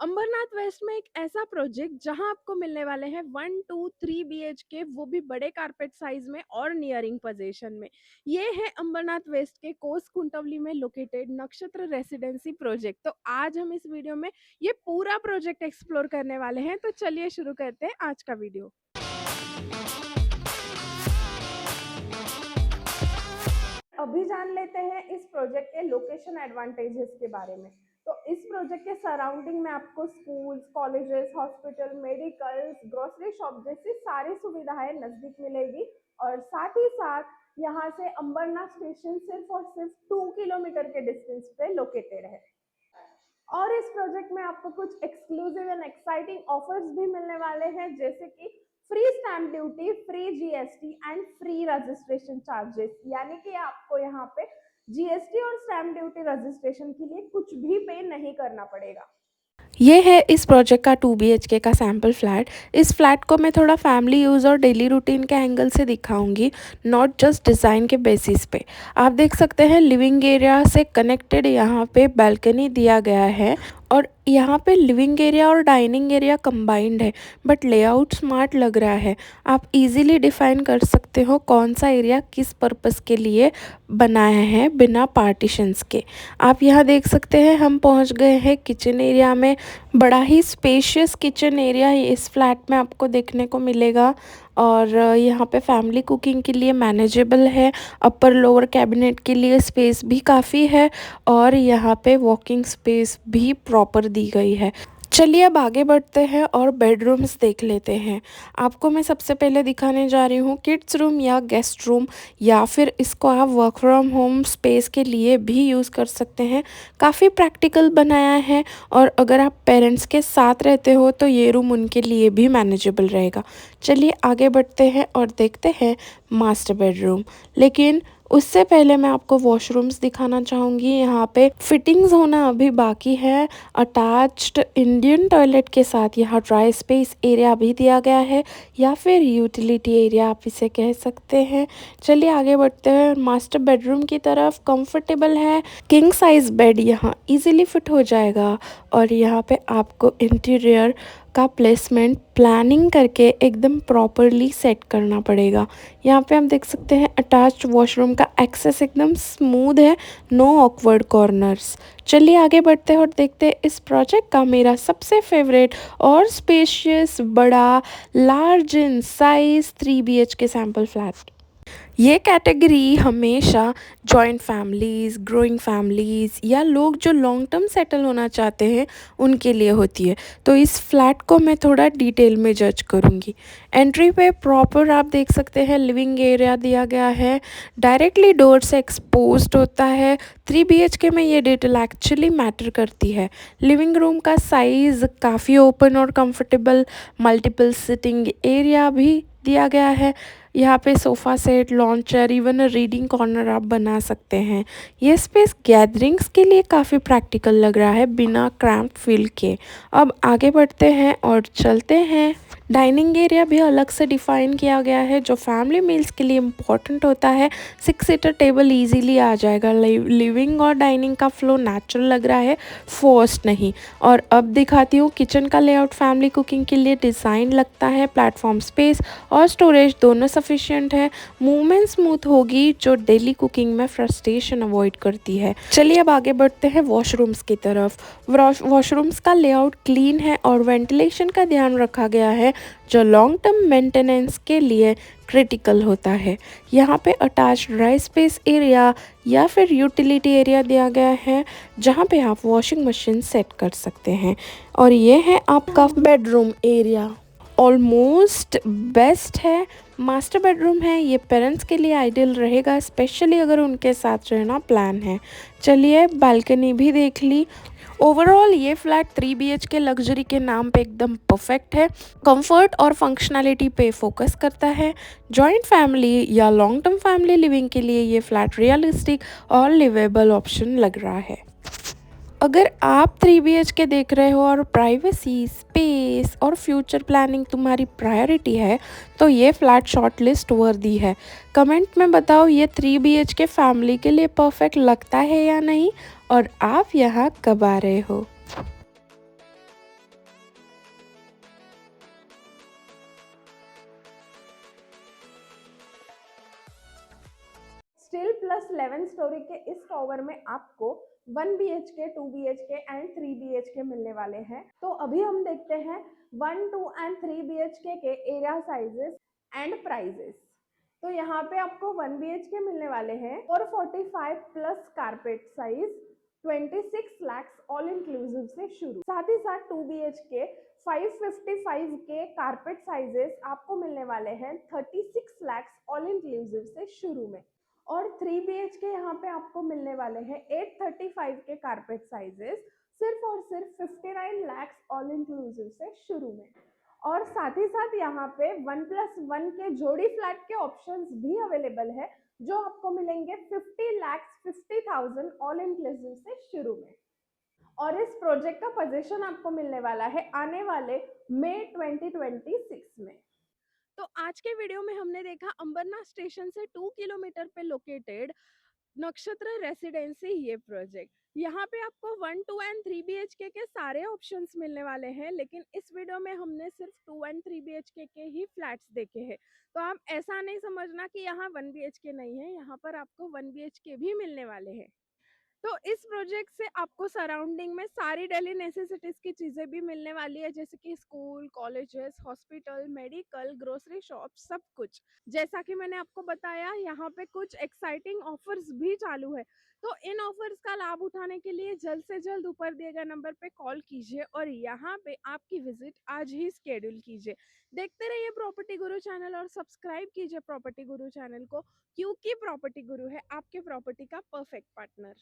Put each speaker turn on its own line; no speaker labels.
Ambernath waste में एक ऐसा प्रोजेक्ट जहां आपको मिलने वाले हैं 1, 2, 3 BHK, वो भी बड़े कारपेट साइज में और नियरिंग पोजीशन में। ये है अंबरनाथ वेस्ट के कोस कुंटवली में लोकेटेड नक्षत्र रेसिडेंसी प्रोजेक्ट। तो आज हम इस वीडियो में ये पूरा प्रोजेक्ट एक्सप्लोर करने वाले हैं। तो चलिए शुरू करते हैं आज का वीडियो। अभी जान लेते हैं इस प्रोजेक्ट के लोकेशन एडवांटेजेस के बारे में। तो इस प्रोजेक्ट के सराउंडिंग में आपको schools, colleges, hospital, medicals, grocery shop जैसी सारी सुविधाएं नजदीक मिलेगी। और साथ ही साथ यहाँ से अंबरनाथ स्टेशन सिर्फ और सिर्फ 2 किलोमीटर के डिस्टेंस पे लोकेटेड है। और इस प्रोजेक्ट में आपको कुछ एक्सक्लूसिव एंड एक्साइटिंग ऑफर्स भी मिलने वाले हैं, जैसे कि free stamp duty, free GST and free registration charges. यानी कि आपको यहाँ पे जीएसटी और स्टैम्प ड्यूटी रजिस्ट्रेशन के लिए कुछ भी पे नहीं करना पड़ेगा।
ये है इस प्रोजेक्ट का 2 BHK का सैम्पल फ्लैट। इस फ्लैट को मैं थोड़ा फैमिली यूज़ और डेली रूटीन के एंगल से दिखाऊंगी, नॉट जस्ट डिज़ाइन के बेसिस पे। आप देख सकते हैं लिविंग एरिया से कनेक्टेड यहाँ पे बालकनी दिया गया है और यहाँ पे लिविंग एरिया और डाइनिंग एरिया कंबाइंड है, बट लेआउट स्मार्ट लग रहा है। आप इजीली डिफाइन कर सकते हो कौन सा एरिया किस पर्पस के लिए बनाया है बिना पार्टीशंस के। आप यहाँ देख सकते हैं हम पहुँच गए हैं किचन एरिया में। बड़ा ही स्पेशियस किचन एरिया इस फ्लैट में आपको देखने को मिलेगा और यहाँ पे फैमिली कुकिंग के लिए मैनेजेबल है। अपर लोअर कैबिनेट के लिए स्पेस भी काफ़ी है और यहाँ पे वॉकिंग स्पेस भी प्रॉपर दी गई है। चलिए अब आगे बढ़ते हैं और बेडरूम्स देख लेते हैं। आपको मैं सबसे पहले दिखाने जा रही हूँ किड्स रूम या गेस्ट रूम, या फिर इसको आप वर्क फ्रॉम होम स्पेस के लिए भी यूज़ कर सकते हैं। काफ़ी प्रैक्टिकल बनाया है और अगर आप पेरेंट्स के साथ रहते हो तो ये रूम उनके लिए भी मैनेजेबल रहेगा। चलिए आगे बढ़ते हैं और देखते हैं मास्टर बेडरूम। लेकिन उससे पहले मैं आपको वॉशरूम्स दिखाना चाहूँगी। यहाँ पे फिटिंग्स होना अभी बाकी है। अटैच्ड इंडियन टॉयलेट के साथ यहाँ ड्राई स्पेस एरिया भी दिया गया है, या फिर यूटिलिटी एरिया आप इसे कह सकते हैं। चलिए आगे बढ़ते हैं मास्टर बेडरूम की तरफ। कंफर्टेबल है, किंग साइज बेड यहाँ इजीली फिट हो जाएगा और यहाँ पे आपको इंटीरियर का प्लेसमेंट प्लानिंग करके एकदम प्रॉपरली सेट करना पड़ेगा। यहाँ पे हम देख सकते हैं अटैच्ड वॉशरूम का एक्सेस एकदम स्मूथ है, नो ऑकवर्ड कॉर्नर्स। चलिए आगे बढ़ते हैं और देखते हैं इस प्रोजेक्ट का मेरा सबसे फेवरेट और स्पेशियस बड़ा large in size 3 BHK sample flat. ये कैटेगरी हमेशा जॉइंट फैमिलीज़, ग्रोइंग फैमिलीज़ या लोग जो लॉन्ग टर्म सेटल होना चाहते हैं उनके लिए होती है। तो इस फ्लैट को मैं थोड़ा डिटेल में जज करूँगी। एंट्री पे प्रॉपर आप देख सकते हैं लिविंग एरिया दिया गया है, डायरेक्टली डोर से एक्सपोज्ड होता है। 3 BHK में ये डिटेल एक्चुअली मैटर करती है। लिविंग रूम का साइज़ काफ़ी ओपन और कंफर्टेबल, मल्टीपल सिटिंग एरिया भी दिया गया है। यहाँ पे sofa set, launcher, even reading corner आप बना सकते हैं। ये स्पेस गैदरिंग्स के लिए काफ़ी प्रैक्टिकल लग रहा है बिना क्रैम्प फील के। अब आगे बढ़ते हैं और चलते हैं। डाइनिंग एरिया भी अलग से डिफ़ाइन किया गया है जो फैमिली मील्स के लिए इम्पॉर्टेंट होता है। 6 सीटर टेबल इजीली आ जाएगा। लिविंग और डाइनिंग का फ्लो नेचुरल लग रहा है, फोर्स्ड नहीं। और अब दिखाती हूँ किचन का लेआउट। फैमिली कुकिंग के लिए डिज़ाइन लगता है, प्लेटफॉर्म स्पेस और स्टोरेज दोनों सफिशिएंट है। मूवमेंट स्मूथ होगी जो डेली कुकिंग में फ्रस्ट्रेशन अवॉइड करती है। चलिए अब आगे बढ़ते हैं वॉशरूम्स की तरफ। वॉशरूम्स का लेआउट क्लीन है और वेंटिलेशन का ध्यान रखा गया है जो लॉन्ग टर्म मेंटेनेंस के लिए क्रिटिकल होता है। यहाँ पे अटैच्ड ड्राई स्पेस एरिया या फिर यूटिलिटी एरिया दिया गया है जहाँ पे आप वॉशिंग मशीन सेट कर सकते हैं। और ये है आपका बेडरूम एरिया, ऑलमोस्ट बेस्ट है। मास्टर बेडरूम है, ये पेरेंट्स के लिए आइडियल रहेगा, स्पेशली अगर उनके साथ रहना प्लान है। चलिए बालकनी भी देख ली। ओवरऑल ये फ्लैट 3 BHK लग्जरी के नाम पे एकदम परफेक्ट है। कंफर्ट और फंक्शनैलिटी पे फोकस करता है। जॉइंट फैमिली या लॉन्ग टर्म फैमिली लिविंग के लिए ये फ्लैट रियलिस्टिक और लिवेबल ऑप्शन लग रहा है। अगर आप 3 BHK देख रहे हो और प्राइवेसी, स्पेस और फ्यूचर प्लानिंग तुम्हारी प्रायोरिटी है तो ये फ्लैट शॉर्ट लिस्ट वर्दी है। कमेंट में बताओ ये 3 BHK फैमिली के लिए परफेक्ट लगता है या नहीं, और आप यहाँ कब आ रहे हो।
स्टिल प्लस 11 स्टोरी के इस टावर में आपको 1 BHK, 2 BHK एंड 3 BHK मिलने वाले हैं। तो अभी हम देखते हैं 1, 2 एंड 3 BHK के एरिया साइजेस एंड प्राइजेस। तो यहाँ पे आपको 1 BHK मिलने वाले हैं 445 plus carpet size 26 lakhs all inclusive से शुरू। साथ ही साथ 2 BHK 555 के कारपेट साइजेस आपको मिलने वाले हैं 36 lakhs ऑल इंक्लूसिव से शुरू में। और 3 BHK यहाँ पे आपको मिलने वाले हैं 835 के कारपेट साइजेस सिर्फ और सिर्फ 59 lakhs ऑल इंक्लूसिव से शुरू में। और साथ ही साथ यहाँ पे 1+1 के जोड़ी फ्लैट के ऑप्शंस भी अवेलेबल है जो आपको मिलेंगे 50 lakhs 50,000 ऑल इंक्लूसिव से शुरू में। और इस प्रोजेक्ट का पोजीशन आपको मिलने वाला है आने वाले मई 2026 में। तो आज के वीडियो में हमने देखा अंबरनाथ स्टेशन से 2 किलोमीटर पे लोकेटेड नक्षत्र रेसिडेंसी ये प्रोजेक्ट। यहाँ पे आपको 1, 2 एंड 3 BHK के सारे ऑप्शंस मिलने वाले हैं, लेकिन इस वीडियो में हमने सिर्फ 2 एंड 3 BHK के ही फ्लैट्स देखे हैं। तो आप ऐसा नहीं समझना कि यहाँ 1 BHK नहीं है, यहाँ पर आपको 1 BHK भी मिलने वाले हैं। तो इस प्रोजेक्ट से आपको सराउंडिंग में सारी डेली नेसेसिटीज की चीजें भी मिलने वाली है, जैसे कि school, colleges, hospital, medical, grocery shop, सब कुछ। जैसा कि मैंने आपको बताया, यहाँ पे कुछ एक्साइटिंग ऑफर्स भी चालू है। तो इन ऑफर्स का लाभ उठाने के लिए जल्द से जल्द ऊपर दिए गए नंबर पे कॉल कीजिए और यहाँ पे आपकी विजिट आज ही शेड्यूल कीजिए। देखते रहिए प्रॉपर्टी गुरु चैनल और सब्सक्राइब कीजिए प्रॉपर्टी गुरु चैनल को, क्योंकि प्रॉपर्टी गुरु है आपके प्रॉपर्टी का परफेक्ट पार्टनर।